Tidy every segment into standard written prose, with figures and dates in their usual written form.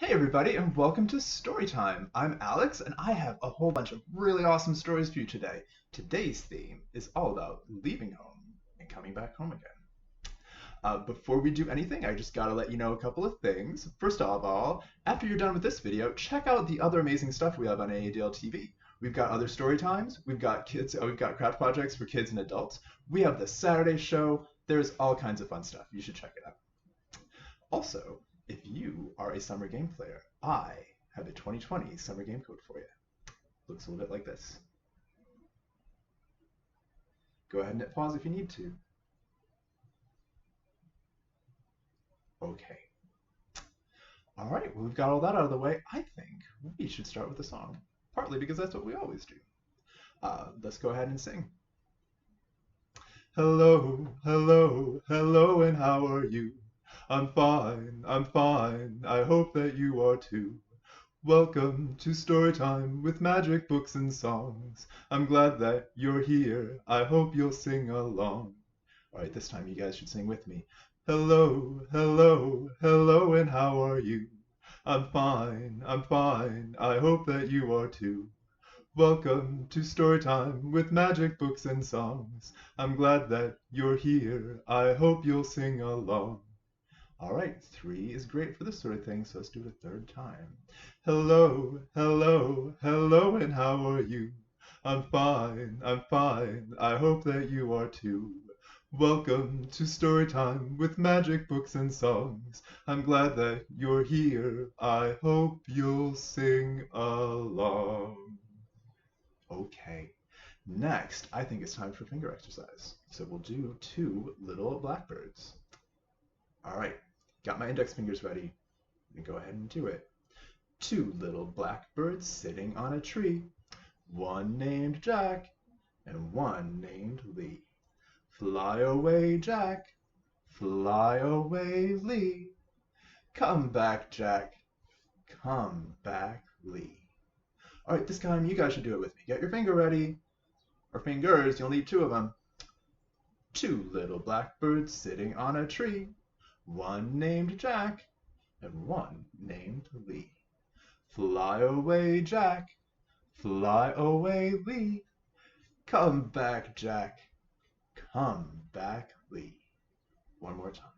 Hey everybody, and welcome to Storytime. I'm Alex, and I have a whole bunch of really awesome stories for you today. Today's theme is all about leaving home and coming back home again. Before we do anything, I just gotta let you know a couple of things. First of all, after you're done with this video, check out the other amazing stuff we have on AADL TV. We've got other story times, we've got craft projects for kids and adults, we have the Saturday show, there's all kinds of fun stuff. You should check it out. Also, if you are a summer game player, I have a 2020 summer game code for you. Looks a little bit like this. Go ahead and hit pause if you need to. Okay. All right, well, we've got all that out of the way. I think we should start with a song, partly because that's what we always do. Let's go ahead and sing. Hello, hello, hello, and how are you? I'm fine, I hope that you are too. Welcome to Storytime with magic books and songs. I'm glad that you're here, I hope you'll sing along. Alright, this time you guys should sing with me. Hello, hello, hello, and how are you? I'm fine, I hope that you are too. Welcome to Storytime with magic books and songs. I'm glad that you're here, I hope you'll sing along. All right, 3 is great for this sort of thing, so let's do it a third time. Hello, hello, hello, and how are you? I'm fine, I hope that you are too. Welcome to Storytime with magic books and songs. I'm glad that you're here, I hope you'll sing along. Okay, next, I think it's time for finger exercise. So we'll do 2 little blackbirds. All right. Got my index fingers ready. Go ahead and do it. 2 little blackbirds sitting on a tree. One named Jack and one named Lee. Fly away, Jack. Fly away, Lee. Come back, Jack. Come back, Lee. All right, this time you guys should do it with me. Get your finger ready. Or fingers, you'll need 2 of them. 2 little blackbirds sitting on a tree. One named Jack, and one named Lee. Fly away, Jack. Fly away, Lee. Come back, Jack. Come back, Lee. One more time.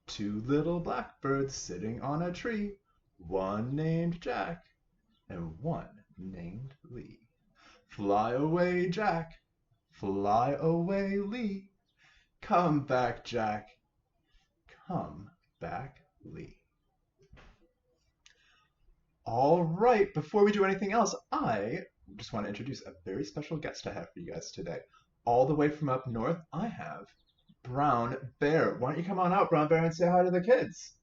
2 little blackbirds sitting on a tree. One named Jack, and one named Lee. Fly away, Jack. Fly away, Lee. Come back, Jack. Come back, Lee. All right, before we do anything else, I just want to introduce a very special guest I have for you guys today. All the way from up north, I have Brown Bear. Why don't you come on out, Brown Bear, and say hi to the kids?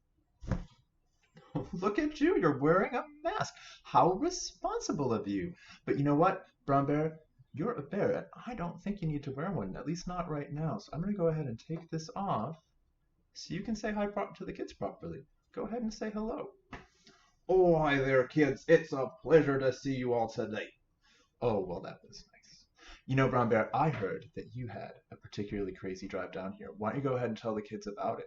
Look at you, you're wearing a mask. How responsible of you. But you know what, Brown Bear? You're a bear, and I don't think you need to wear one, at least not right now. So I'm going to go ahead and take this off so you can say hi to the kids properly. Go ahead and say hello. Oh, hi there, kids. It's a pleasure to see you all today. Oh, well, that was nice. You know, Brown Bear, I heard that you had a particularly crazy drive down here. Why don't you go ahead and tell the kids about it?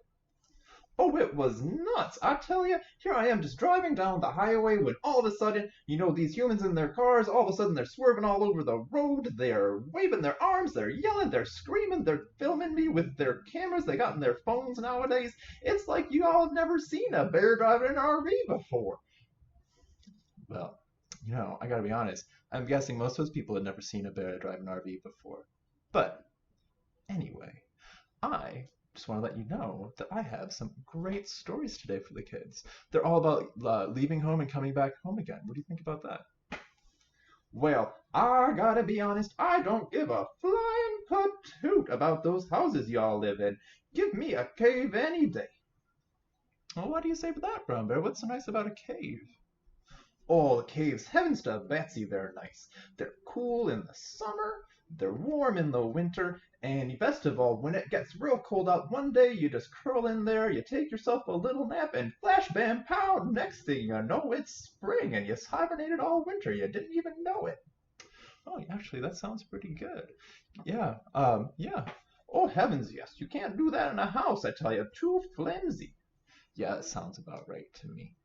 Oh, it was nuts. I tell you, here I am just driving down the highway when all of a sudden, these humans in their cars, all of a sudden they're swerving all over the road. They're waving their arms, they're yelling, they're screaming, they're filming me with their cameras they got in their phones nowadays. It's like you all have never seen a bear driving an RV before. Well, I gotta be honest. I'm guessing most of those people had never seen a bear drive an RV before. But anyway, I just want to let you know that I have some great stories today for the kids. They're all about leaving home and coming back home again. What do you think about that? Well, I gotta be honest, I don't give a flying patoot about those houses y'all live in. Give me a cave any day. Well, what do you say to that, Brown Bear? What's so nice about a cave? Oh, caves, heavens to Betsy, they're nice. They're cool in the summer, they're warm in the winter, and best of all, when it gets real cold out one day, you just curl in there, you take yourself a little nap, and flash, bam, pow, next thing you know, it's spring, and you hibernated all winter. You didn't even know it. Oh, actually, that sounds pretty good. Yeah, yeah. Oh, heavens, yes, you can't do that in a house, I tell you, too flimsy. Yeah, it sounds about right to me.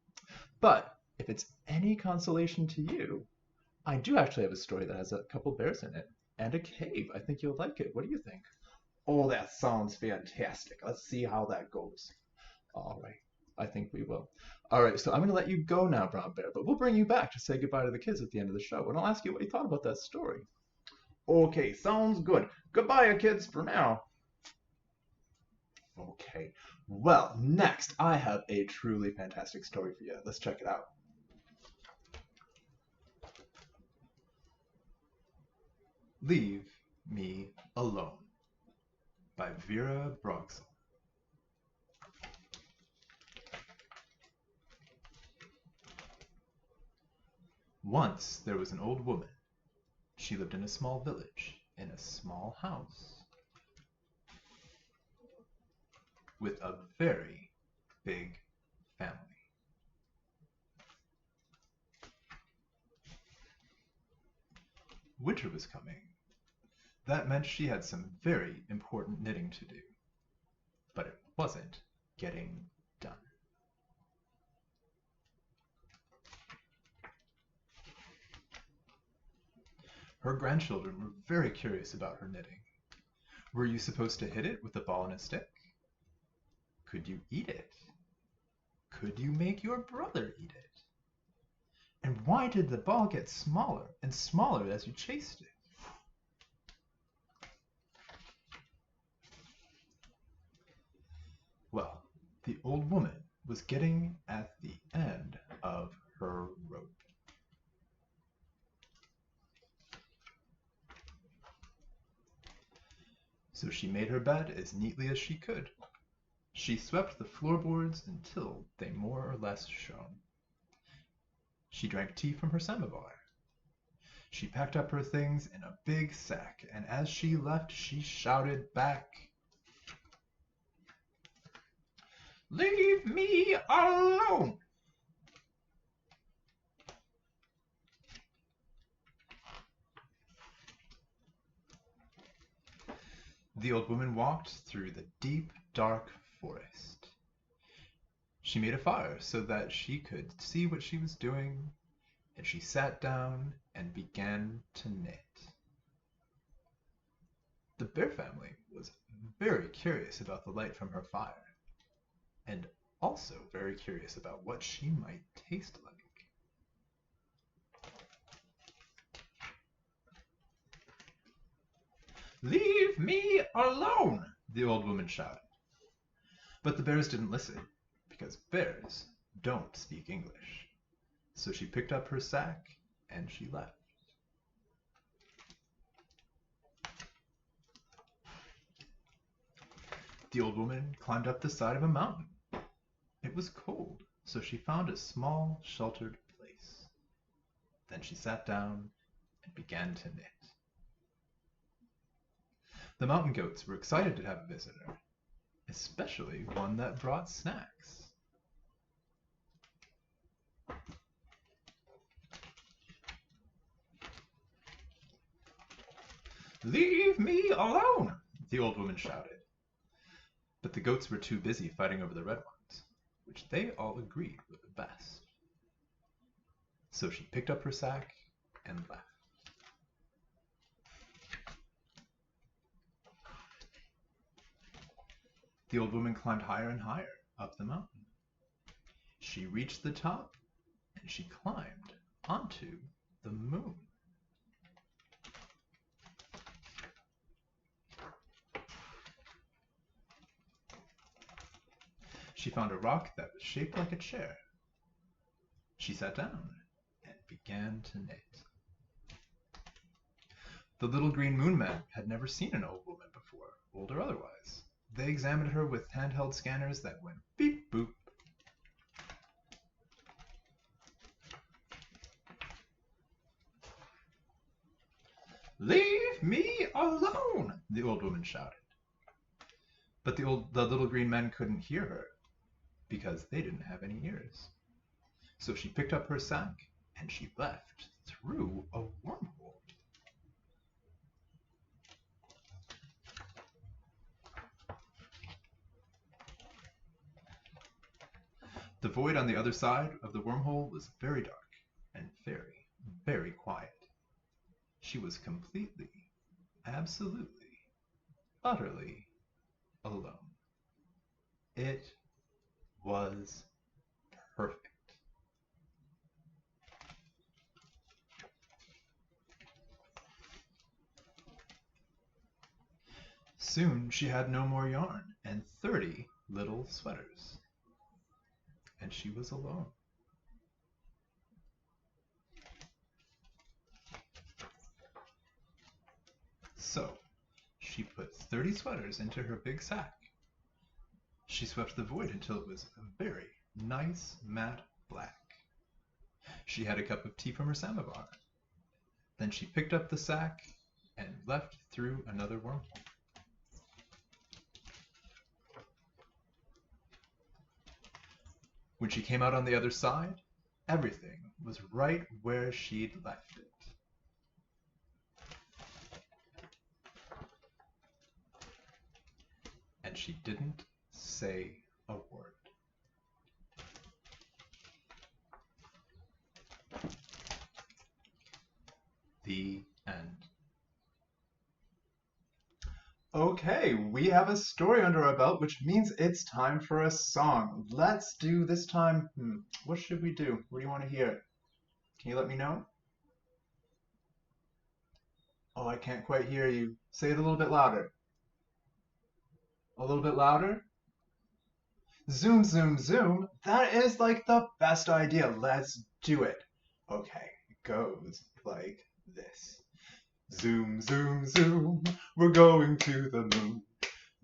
But if it's any consolation to you, I do actually have a story that has a couple bears in it and a cave. I think you'll like it. What do you think? Oh, that sounds fantastic. Let's see how that goes. All right. I think we will. All right, so I'm going to let you go now, Brown Bear, but we'll bring you back to say goodbye to the kids at the end of the show, and I'll ask you what you thought about that story. Okay, sounds good. Goodbye, kids, for now. Okay. Well, next, I have a truly fantastic story for you. Let's check it out. Leave Me Alone by Vera Brogson. Once there was an old woman. She lived in a small village, in a small house, with a very big family. Winter was coming. That meant she had some very important knitting to do, but it wasn't getting done. Her grandchildren were very curious about her knitting. Were you supposed to hit it with a ball and a stick? Could you eat it? Could you make your brother eat it? And why did the ball get smaller and smaller as you chased it? Well, the old woman was getting at the end of her rope. So she made her bed as neatly as she could. She swept the floorboards until they more or less shone. She drank tea from her samovar. She packed up her things in a big sack, and as she left, she shouted back, "Leave me alone!" The old woman walked through the deep, dark forest. She made a fire so that she could see what she was doing, and she sat down and began to knit. The bear family was very curious about the light from her fire, and also very curious about what she might taste like. "Leave me alone!" the old woman shouted. But the bears didn't listen, because bears don't speak English. So she picked up her sack and she left. The old woman climbed up the side of a mountain. It was cold, so she found a small, sheltered place. Then she sat down and began to knit. The mountain goats were excited to have a visitor, especially one that brought snacks. "Leave me alone!" the old woman shouted. But the goats were too busy fighting over the red ones, which they all agreed were the best. So she picked up her sack and left. The old woman climbed higher and higher up the mountain. She reached the top, and she climbed onto the moon. She found a rock that was shaped like a chair. She sat down and began to knit. The little green moon men had never seen an old woman before, old or otherwise. They examined her with handheld scanners that went beep boop. "Leave me alone!" the old woman shouted. But the little green men couldn't hear her because they didn't have any ears. So she picked up her sack and she left through a wormhole. The void on the other side of the wormhole was very dark and very, very quiet. She was completely, absolutely, utterly alone. It was perfect. Soon she had no more yarn and 30 little sweaters. And she was alone. So she put 30 sweaters into her big sack. She swept the void until it was a very nice matte black. She had a cup of tea from her samovar. Then she picked up the sack and left through another wormhole. When she came out on the other side, everything was right where she'd left it. And she didn't say a word. The end. Okay, we have a story under our belt, which means it's time for a song. Let's do this time. What should we do? What do you want to hear? Can you let me know? Oh, I can't quite hear you. Say it a little bit louder. A little bit louder? Zoom, zoom, zoom. That is like the best idea. Let's do it. Okay, it goes like this. Zoom, zoom, zoom, we're going to the moon.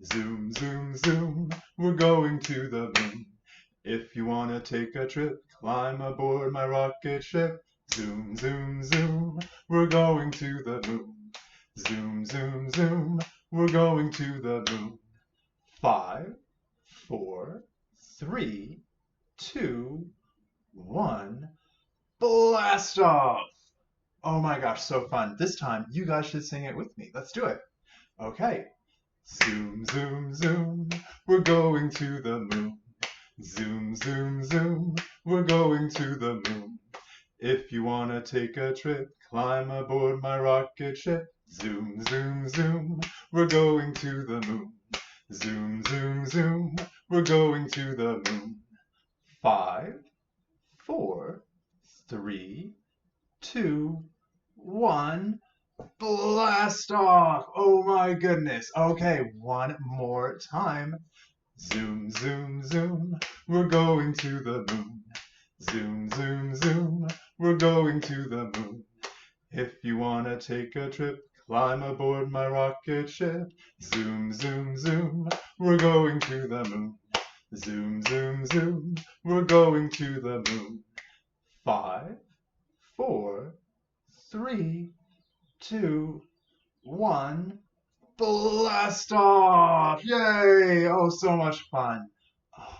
Zoom, zoom, zoom, we're going to the moon. If you want to take a trip, climb aboard my rocket ship. Zoom, zoom, zoom, we're going to the moon. Zoom, zoom, zoom, we're going to the moon. 5, 4, 3, 2, 1, blast off! Oh my gosh, so fun. This time, you guys should sing it with me. Let's do it. Okay. Zoom, zoom, zoom, we're going to the moon. Zoom, zoom, zoom, we're going to the moon. If you want to take a trip, climb aboard my rocket ship. Zoom, zoom, zoom, we're going to the moon. Zoom, zoom, zoom, we're going to the moon. 5, 4, 3, 2, 1, blast off! Oh my goodness. Okay, one more time. Zoom, zoom, zoom, we're going to the moon. Zoom, zoom, zoom, we're going to the moon. If you want to take a trip, climb aboard my rocket ship. Zoom, zoom, zoom, we're going to the moon. Zoom, zoom, zoom, we're going to the moon. 5, 4, 3, 2, 1, blast off! Yay! Oh, so much fun. Oh,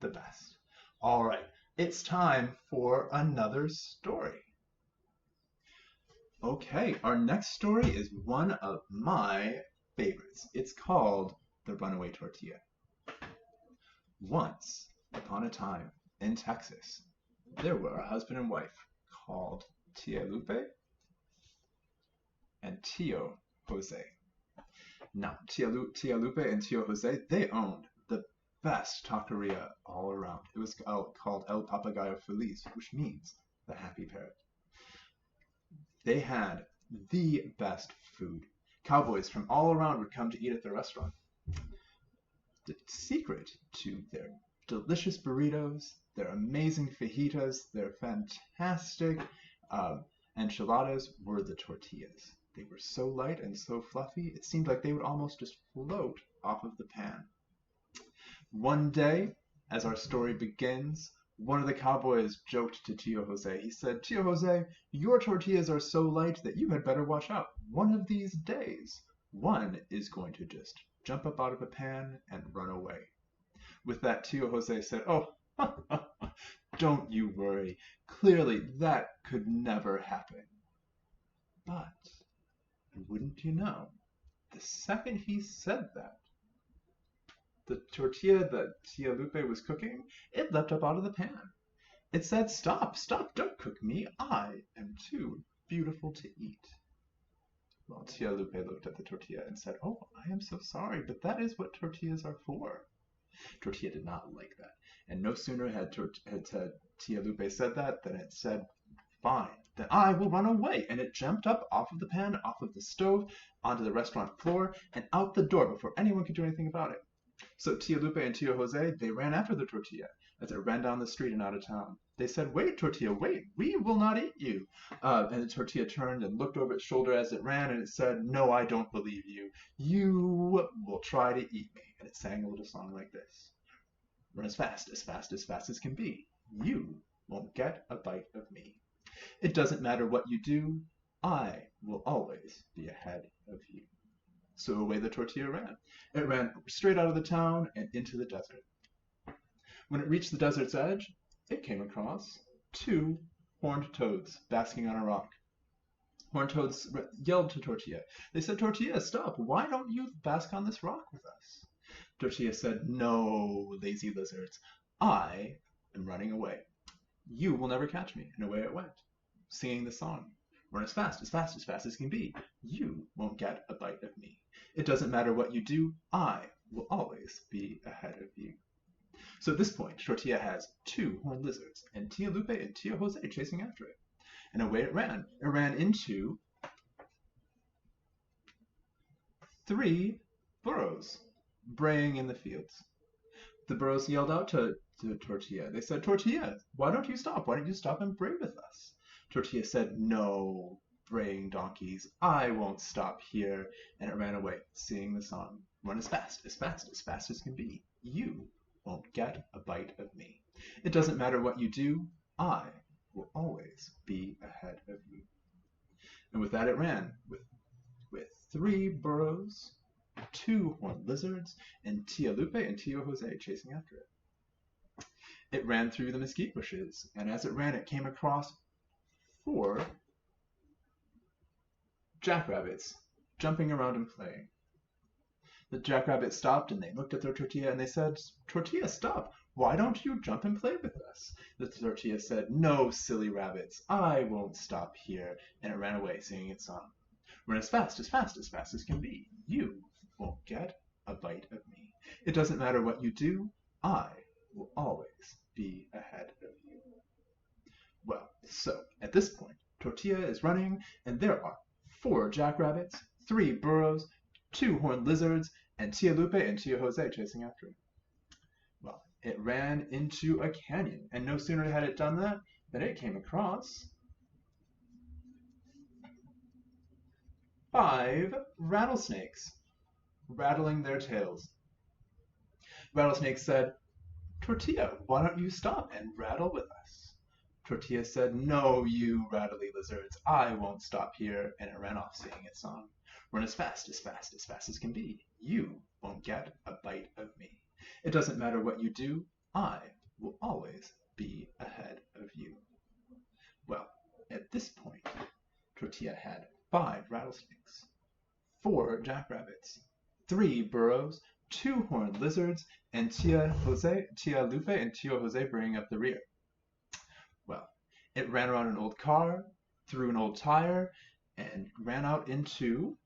the best. All right, it's time for another story. Okay, our next story is one of my favorites. It's called The Runaway Tortilla. Once upon a time in Texas, there were a husband and wife called Tia Lupe and Tio Jose. Now, Tia Lupe and Tio Jose, they owned the best taqueria all around. It was called El Papagayo Feliz, which means the happy parrot. They had the best food. Cowboys from all around would come to eat at the restaurant. The secret to their delicious burritos, their amazing fajitas, their fantastic enchiladas were the tortillas. They were so light and so fluffy, it seemed like they would almost just float off of the pan. One day, as our story begins, one of the cowboys joked to Tio Jose. He said, "Tio Jose, your tortillas are so light that you had better watch out. One of these days, one is going to just jump up out of a pan and run away." With that, Tio Jose said, "Oh, don't you worry. Clearly, that could never happen." But, wouldn't you know, the second he said that, the tortilla that Tia Lupe was cooking, it leapt up out of the pan. It said, "Stop, stop, don't cook me. I am too beautiful to eat." Well, Tia Lupe looked at the tortilla and said, "Oh, I am so sorry, but that is what tortillas are for." Tortilla did not like that, and no sooner had Tia Lupe said that than it said, "Fine, then I will run away," and it jumped up off of the pan, off of the stove, onto the restaurant floor, and out the door before anyone could do anything about it. So Tia Lupe and Tio Jose, they ran after the tortilla as it ran down the street and out of town. They said, "Wait, tortilla, wait, we will not eat you." And the tortilla turned and looked over its shoulder as it ran, and it said, "No, I don't believe you. You will try to eat me." And it sang a little song like this: "Run as fast, as fast, as fast as can be. You won't get a bite of me. It doesn't matter what you do. I will always be ahead of you." So away the tortilla ran. It ran straight out of the town and into the desert. When it reached the desert's edge, it came across 2 horned toads basking on a rock. Horned toads yelled to Tortilla. They said, "Tortilla, stop. Why don't you bask on this rock with us?" Tortilla said, "No, lazy lizards. I am running away. You will never catch me." And away it went, singing the song: "Run as fast, as fast, as fast as can be. You won't get a bite of me. It doesn't matter what you do. I will always be ahead of you." So at this point, Tortilla has 2 horned lizards, and Tia Lupe and Tia Jose chasing after it. And away it ran. It ran into 3 burros braying in the fields. The burros yelled out to Tortilla. They said, "Tortilla, why don't you stop? Why don't you stop and bray with us?" Tortilla said, "No, braying donkeys, I won't stop here." And it ran away, singing the song: "Run as fast, as fast, as fast as can be. You won't get a bite of me. It doesn't matter what you do. I will always be ahead of you." And with that it ran, with 3 burros, 2 horned lizards, and Tia Lupe and Tio Jose chasing after it. It ran through the mesquite bushes, and as it ran, it came across 4 jackrabbits jumping around and playing. The jackrabbits stopped, and they looked at their tortilla, and they said, "Tortilla, stop. Why don't you jump and play with us?" The tortilla said, "No, silly rabbits. I won't stop here." And it ran away, singing its song: "Run as fast, as fast, as fast as can be. You won't get a bite of me. It doesn't matter what you do. I will always be ahead of you." Well, so at this point, Tortilla is running, and there are 4 jackrabbits, 3 burros, 2 horned lizards, and Tia Lupe and Tia Jose chasing after it. Well, it ran into a canyon, and no sooner had it done that than it came across 5 rattlesnakes rattling their tails. Rattlesnake said, "Tortilla, why don't you stop and rattle with us?" Tortilla said, "No, you rattly lizards, I won't stop here." And it ran off singing its song: "Run as fast, as fast, as fast as can be. You won't get a bite of me. It doesn't matter what you do. I will always be ahead of you." Well, at this point, Tortilla had 5 rattlesnakes, 4 jackrabbits, 3 burros, 2 horned lizards, and Tia Lupe and Tio Jose bringing up the rear. Well, it ran around an old car, through an old tire, and ran out into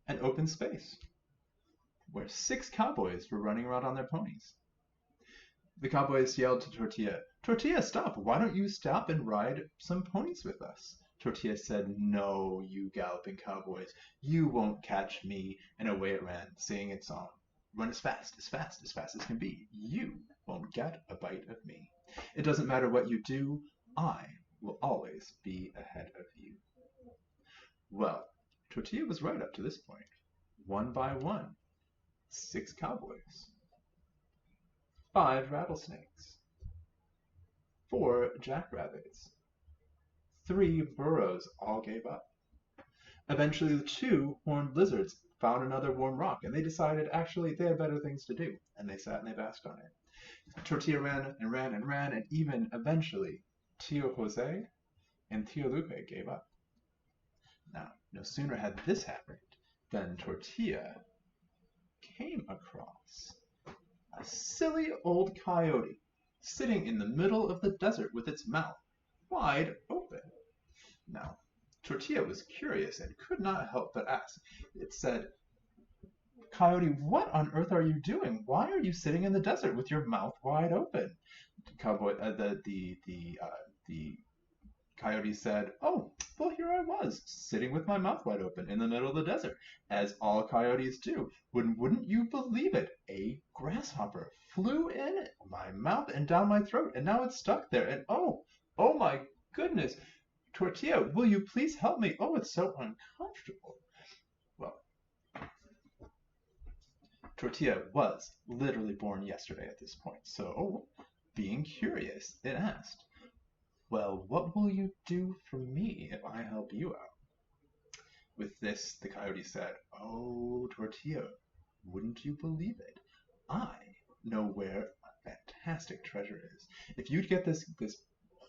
an open space where 6 cowboys were running around on their ponies. The cowboys yelled to Tortilla, "Tortilla, stop! Why don't you stop and ride some ponies with us?" Tortilla said, "No, you galloping cowboys, you won't catch me." And away it ran, singing its song: "Run as fast, as fast, as fast as can be. You won't get a bite of me. It doesn't matter what you do. I will always be ahead of you." Well, Tortilla was right up to this point. 1 by 1, 6 cowboys, 5 rattlesnakes, 4 jackrabbits, 3 burros all gave up. Eventually, the 2 horned lizards found another warm rock, and they decided actually they had better things to do, and they sat and they basked on it. Tortilla ran and ran and ran, and even eventually Tio Jose and Tia Lupe gave up. Now, no sooner had this happened than Tortilla came across a silly old coyote sitting in the middle of the desert with its mouth wide open. Now, Tortilla was curious and could not help but ask. It said, "Coyote, what on earth are you doing? Why are you sitting in the desert with your mouth wide open?" The coyote said, "Oh, well, here I was, sitting with my mouth wide open in the middle of the desert, as all coyotes do. Wouldn't you believe it? A grasshopper flew in my mouth and down my throat, and now it's stuck there. And oh my goodness, Tortilla, will you please help me? Oh, it's so uncomfortable." Well, Tortilla was literally born yesterday at this point, so being curious, it asked, "Well, what will you do for me if I help you out?" With this, the coyote said, "Oh, Tortilla, wouldn't you believe it? I know where a fantastic treasure is. If you'd get this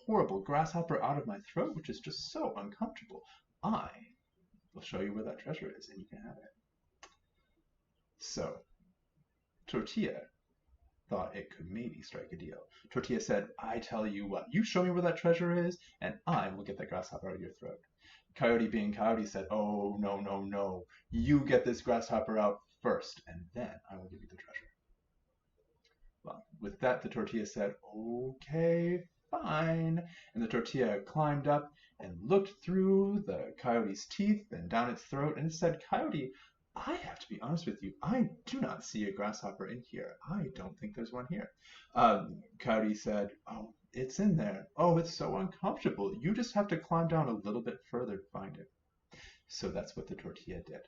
horrible grasshopper out of my throat, which is just so uncomfortable, I will show you where that treasure is, and you can have it." So, Tortilla thought it could maybe strike a deal. Tortilla said, "I tell you what, you show me where that treasure is, and I will get that grasshopper out of your throat." Coyote, being coyote, said, "Oh, no. You get this grasshopper out first, and then I will give you the treasure." Well, with that, the Tortilla said, "Okay, fine." And the Tortilla climbed up and looked through the coyote's teeth and down its throat, and it said, "Coyote, I have to be honest with you. I do not see a grasshopper in here. I don't think there's one here." Coyote said, "Oh, it's in there. Oh, it's so uncomfortable. You just have to climb down a little bit further to find it." So that's what the Tortilla did.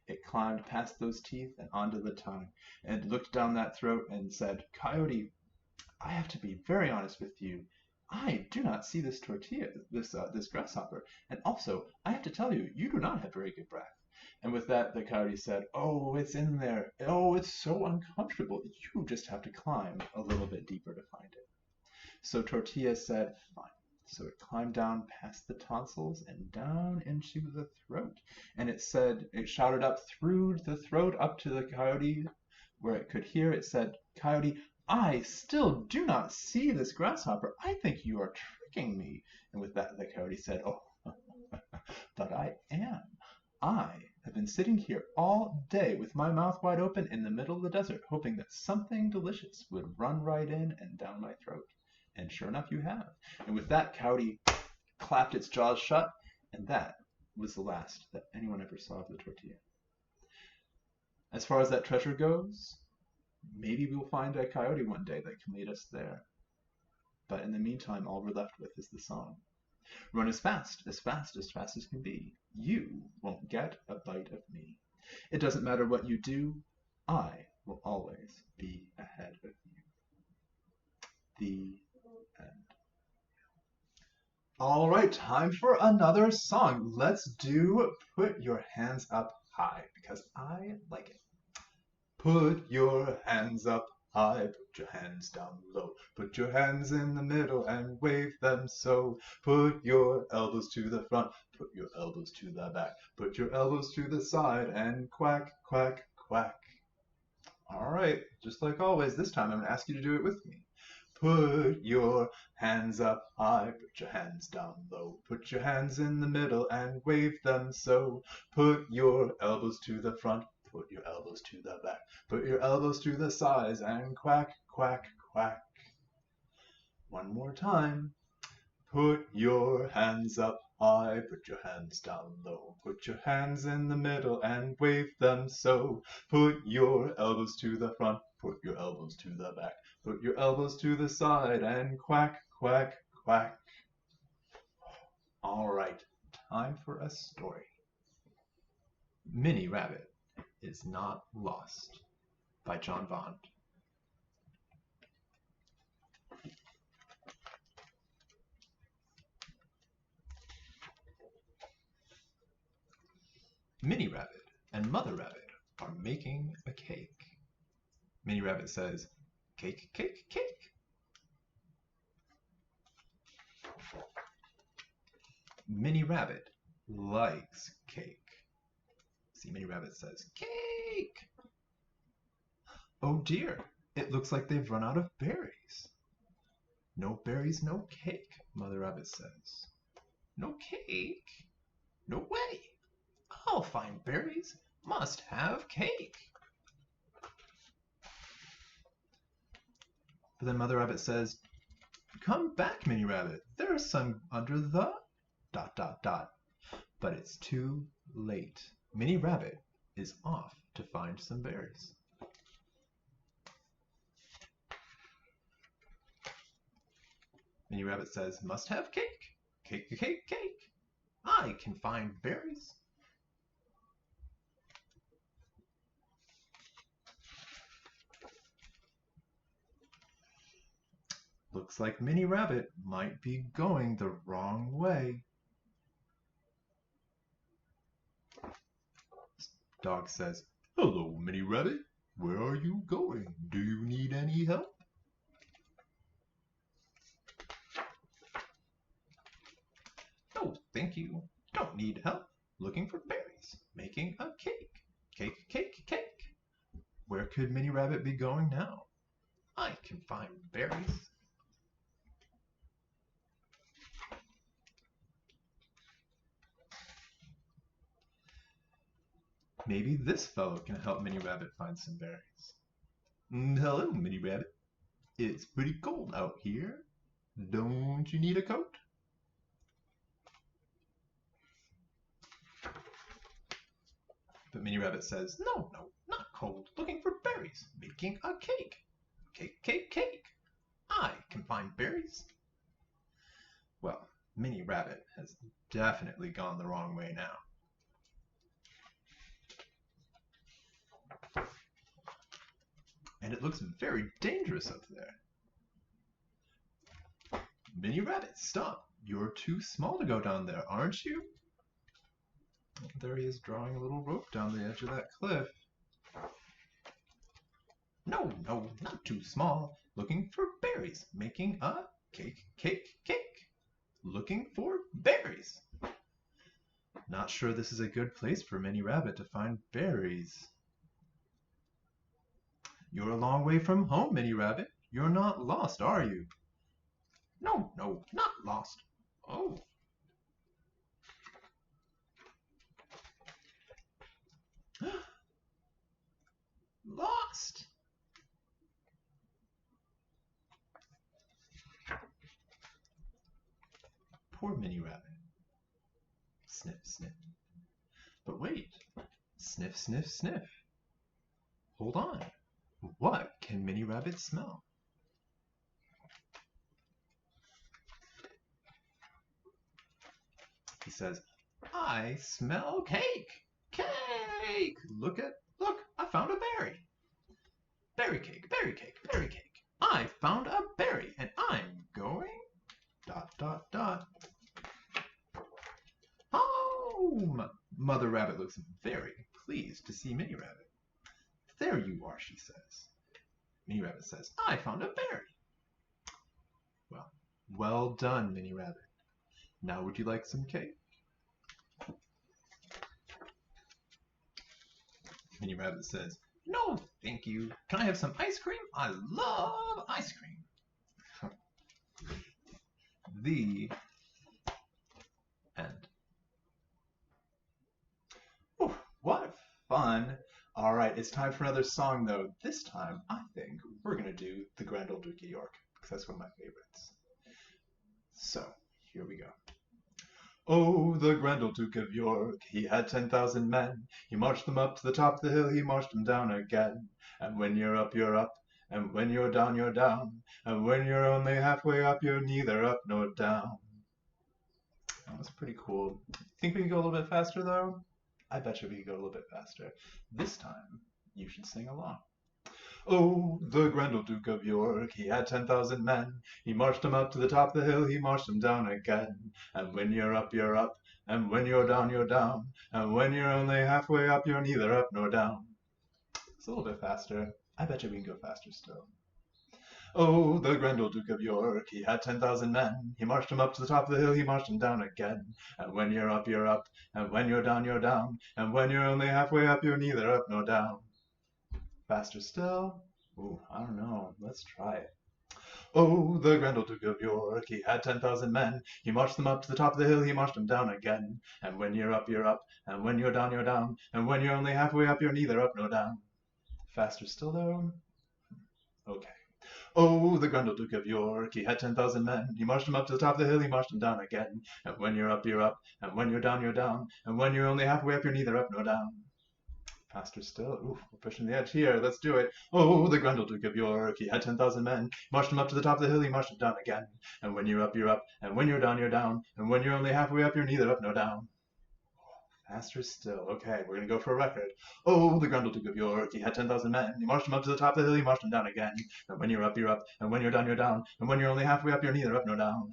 It climbed past those teeth and onto the tongue and looked down that throat and said, "Coyote, I have to be very honest with you. I do not see this this grasshopper. And also, I have to tell you, you do not have very good breath." And with that, the coyote said, "Oh, it's in there. Oh, it's so uncomfortable. You just have to climb a little bit deeper to find it." So Tortilla said, "Fine." So it climbed down past the tonsils and down into the throat. And it shouted up through the throat up to the coyote where it could hear. It said, "Coyote, I still do not see this grasshopper. I think you are tricking me." And with that, the coyote said, "Oh, but I am. I have been sitting here all day with my mouth wide open in the middle of the desert, hoping that something delicious would run right in and down my throat. And sure enough, you have." And with that, Coyote clapped its jaws shut, and that was the last that anyone ever saw of the Tortilla. As far as that treasure goes, maybe we'll find a coyote one day that can lead us there. But in the meantime, all we're left with is the song. Run as fast as can be. You won't get a bite of me. It doesn't matter what you do. I will always be ahead of you. The end. All right, time for another song. Let's do Put Your Hands Up High, because I like it. Put your hands up high, put your hands down low. Put your hands in the middle and wave them so. Put your elbows to the front, put your elbows to the back. Put your elbows to the side and quack, quack, quack. All right, just like always, this time I'm going to ask you to do it with me. Put your hands up high, put your hands down low. Put your hands in the middle and wave them so. Put your elbows to the front, put your elbows to the back. Put your elbows to the sides and quack, quack, quack. One more time. Put your hands up high, put your hands down low. Put your hands in the middle and wave them so. Put your elbows to the front, put your elbows to the back. Put your elbows to the side and quack, quack, quack. All right, time for a story. Minnie Rabbit is Not Lost by John Bond. Minnie Rabbit and Mother Rabbit are making a cake. Minnie Rabbit says, "Cake, cake, cake." Minnie Rabbit likes cake. See, Minnie Rabbit says, "Cake." Oh dear, it looks like they've run out of berries. No berries, no cake, Mother Rabbit says. No cake? No way. I'll find berries. Must have cake. But then Mother Rabbit says, come back, Mini Rabbit. There are some under the ... But it's too late. Mini Rabbit is off to find some berries. Mini Rabbit says, must have cake. Cake, cake, cake. I can find berries. Looks like Mini Rabbit might be going the wrong way. Dog says, hello, Mini Rabbit. Where are you going? Do you need any help? No, thank you. Don't need help. Looking for berries. Making a cake. Cake, cake, cake. Where could Mini Rabbit be going now? I can find berries. Maybe this fellow can help Mini Rabbit find some berries. Hello, Mini Rabbit. It's pretty cold out here. Don't you need a coat? But Mini Rabbit says, no, no, not cold. Looking for berries. Making a cake. Cake, cake, cake. I can find berries. Well, Mini Rabbit has definitely gone the wrong way now. And it looks very dangerous up there. Mini Rabbit, stop. You're too small to go down there, aren't you? There he is drawing a little rope down the edge of that cliff. No, no, not too small. Looking for berries. Making a cake, cake, cake. Looking for berries. Not sure this is a good place for Mini Rabbit to find berries. You're a long way from home, Mini Rabbit. You're not lost, are you? No, no, not lost. Oh. Lost. Poor Mini Rabbit. Sniff, sniff. But wait. Sniff, sniff, sniff. Hold on. What can Mini Rabbit smell? He says, I smell cake. Cake! Look, I found a berry. Berry cake, berry cake, berry cake. I found a berry and I'm going ... home. Mother Rabbit looks very pleased to see Mini Rabbit. There you are, she says. Mini Rabbit says, I found a berry. Well done, Mini Rabbit. Now would you like some cake? Mini Rabbit says, no, thank you. Can I have some ice cream? I love ice cream. The end. Whew, what fun. All right, it's time for another song, though. This time, I think we're going to do The Grand Old Duke of York, because that's one of my favorites. So, here we go. Oh, the Grand Old Duke of York, he had 10,000 men. He marched them up to the top of the hill, he marched them down again. And when you're up, you're up. And when you're down, you're down. And when you're only halfway up, you're neither up nor down. That was pretty cool. Think we can go a little bit faster, though? I bet you we can go a little bit faster. This time, you should sing along. Oh, the Grand Old Duke of York, he had 10,000 men. He marched them up to the top of the hill, he marched them down again. And when you're up, you're up. And when you're down, you're down. And when you're only halfway up, you're neither up nor down. It's a little bit faster. I bet you we can go faster still. Oh, the Grand Old Duke of York, he had 10,000 men. He marched them up to the top of the hill, he marched them down again. And when you're up, you're up. And when you're down, you're down. And when you're only halfway up, you're neither up nor down. Faster still. Ooh, I don't know. Let's try it. Oh, the grand old Duke of York, he had 10,000 men. He marched them up to the top of the hill, he marched them down again. And when you're up, you're up. And when you're down, you're down. And when you're only halfway up, you're neither up nor down. Faster still, though? Okay. Oh, the grand old Duke of York, he had 10,000 men. He marched them up to the top of the hill, he marched them down again. And when you're up, you're up. And when you're down, you're down. And when you're only halfway up, you're neither up nor down. Faster still. Ooh, we're pushing the edge here. Let's do it. Oh, the grand old Duke of York, he had 10,000 men. Marched them up to the top of the hill, he marched them down again. And when you're up, you're up. And when you're down, you're down. And when you're only halfway up, you're neither up nor down. Faster still. Okay, we're going to go for a record. Oh, the grand old Duke of York, he had 10,000 men. He marched them up to the top of the hill, he marched them down again. And when you're up, you're up. And when you're down, you're down. And when you're only halfway up, you're neither up nor down.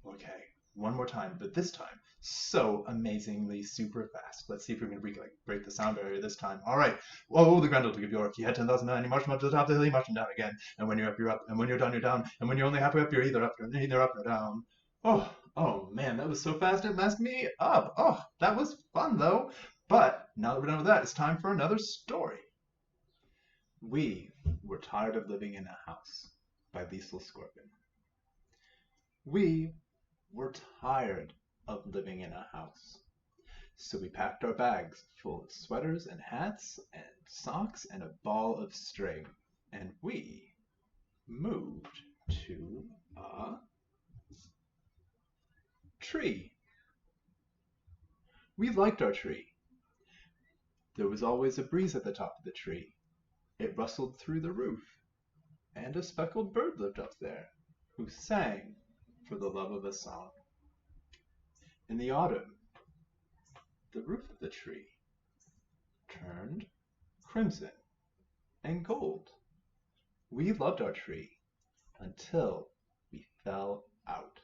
Okay, one more time, but this time so amazingly super fast. Let's see if we can break the sound barrier this time. All right. Oh, the grand old Duke of York, he had 10,000 men. He marched them up to the top of the hill, he marched them down again. And when you're up, you're up. And when you're down, you're down. And when you're only halfway up, you're either up nor down. Oh man, that was so fast it messed me up. Oh, that was fun though. But now that we're done with that, it's time for another story. We were tired of living in a house by Liesl Scorpion. We were tired of living in a house. So we packed our bags full of sweaters and hats and socks and a ball of string. And we moved to a tree. We liked our tree. There was always a breeze at the top of the tree. It rustled through the roof. And a speckled bird lived up there, who sang for the love of a song. In the autumn, the roof of the tree turned crimson and gold. We loved our tree until we fell out.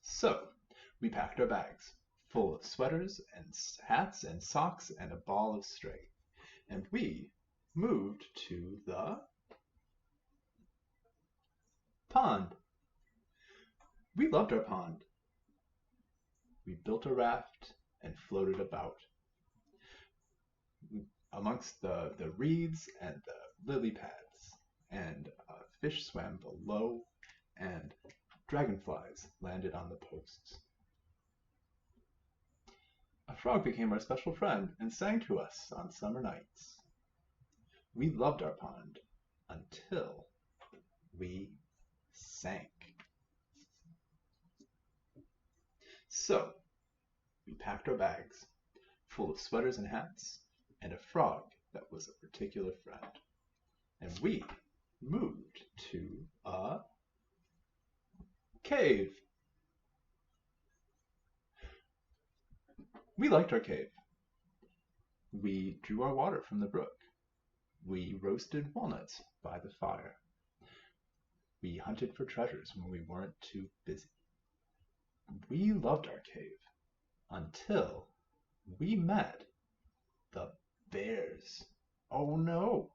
So we packed our bags full of sweaters and hats and socks and a ball of string, and we moved to the pond. We loved our pond. We built a raft and floated about. Amongst the reeds and the lily pads, and fish swam below, and dragonflies landed on the posts. A frog became our special friend and sang to us on summer nights. We loved our pond until we sank. So we packed our bags full of sweaters and hats and a frog that was a particular friend. And we moved to a cave. We liked our cave. We drew our water from the brook. We roasted walnuts by the fire. We hunted for treasures when we weren't too busy. We loved our cave until we met the bears. Oh no!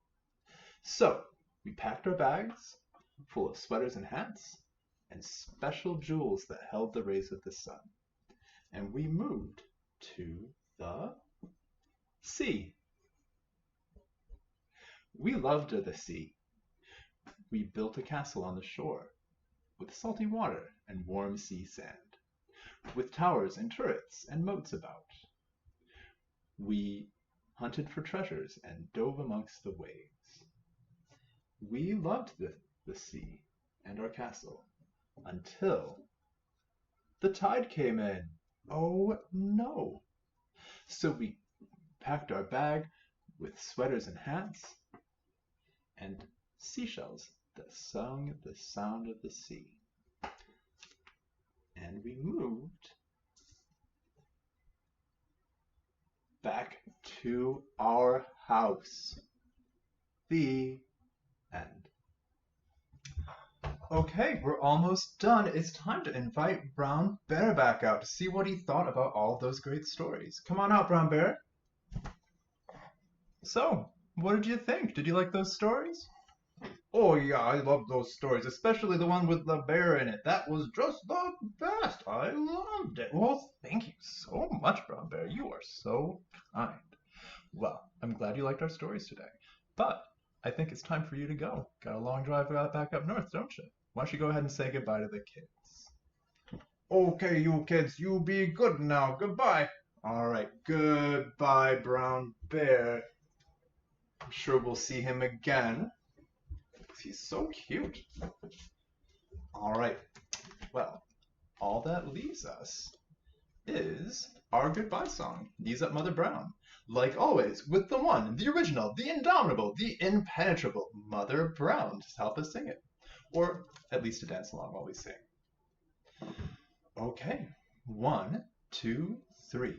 So we packed our bags full of sweaters and hats and special jewels that held the rays of the sun. And we moved to the sea. We loved the sea. We built a castle on the shore with salty water and warm sea sand, with towers and turrets and moats about. We hunted for treasures and dove amongst the waves. We loved the sea and our castle until the tide came in. Oh no! So we packed our bag with sweaters and hats and seashells that sung the sound of the sea. And we moved back to our house. The end. Okay, we're almost done. It's time to invite Brown Bear back out to see what he thought about all of those great stories. Come on out, Brown Bear. So, what did you think? Did you like those stories? Oh yeah, I love those stories, especially the one with the bear in it. That was just the best. I loved it. Well, thank you so much, Brown Bear. You are so kind. Well, I'm glad you liked our stories today. But I think it's time for you to go. Got a long drive back up north, don't you? Why don't you go ahead and say goodbye to the kids? Okay, you kids, you be good now. Goodbye. All right, goodbye, Brown Bear. I'm sure we'll see him again. He's so cute. All right, well, all that leaves us is our goodbye song, Knees Up Mother Brown. Like always, with the one, the original, the indomitable, the impenetrable Mother Brown to help us sing it. Or at least to dance along while we sing. Okay, 1, 2, 3.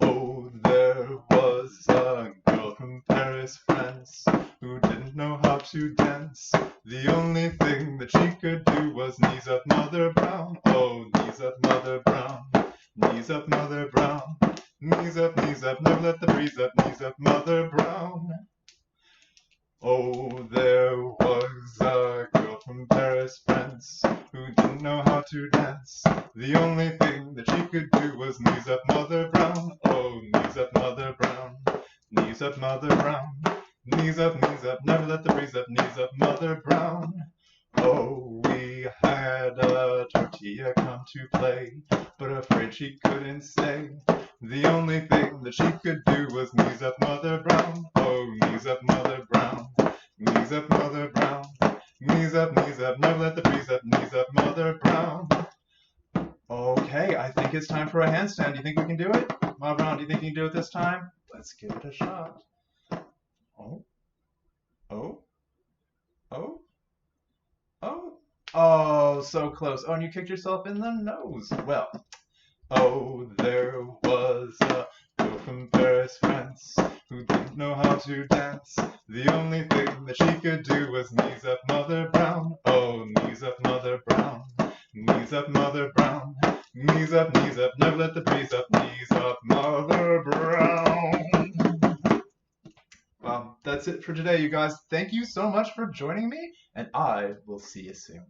Oh, there was a girl from Paris, France, who didn't know how to dance. The only thing that she could do was knees up Mother Brown. Oh, knees up Mother Brown. Knees up Mother Brown. Knees up, never let the breeze up. Knees up Mother Brown. Oh, there was a girl from Paris, France, who didn't know how to dance. The only thing that she could do was knees up Mother Brown. Oh, knees up Mother Brown. Knees up Mother Brown. Knees up, never let the breeze up. Knees up Mother Brown. Oh, we had a tortilla come to play, but afraid she couldn't stay. The only thing that she could do was knees up Mother Brown. Oh, knees up Mother Brown. Knees up Mother Brown. Knees up, never let the breeze up. Knees up Mother Brown. Okay, I think it's time for a handstand. Do you think we can do it? Mother Brown, do you think you can do it this time? Let's give it a shot. Oh. Oh. Oh. Oh. Oh, so close. Oh, and you kicked yourself in the nose. Well, oh, there was a girl from Paris, France, who didn't know how to dance. The only thing that she could do was knees up Mother Brown. Oh, knees up Mother Brown. Knees up Mother Brown. Knees up, never let the breeze up. Knees up Mother Brown. Well, that's it for today, you guys. Thank you so much for joining me, and I will see you soon.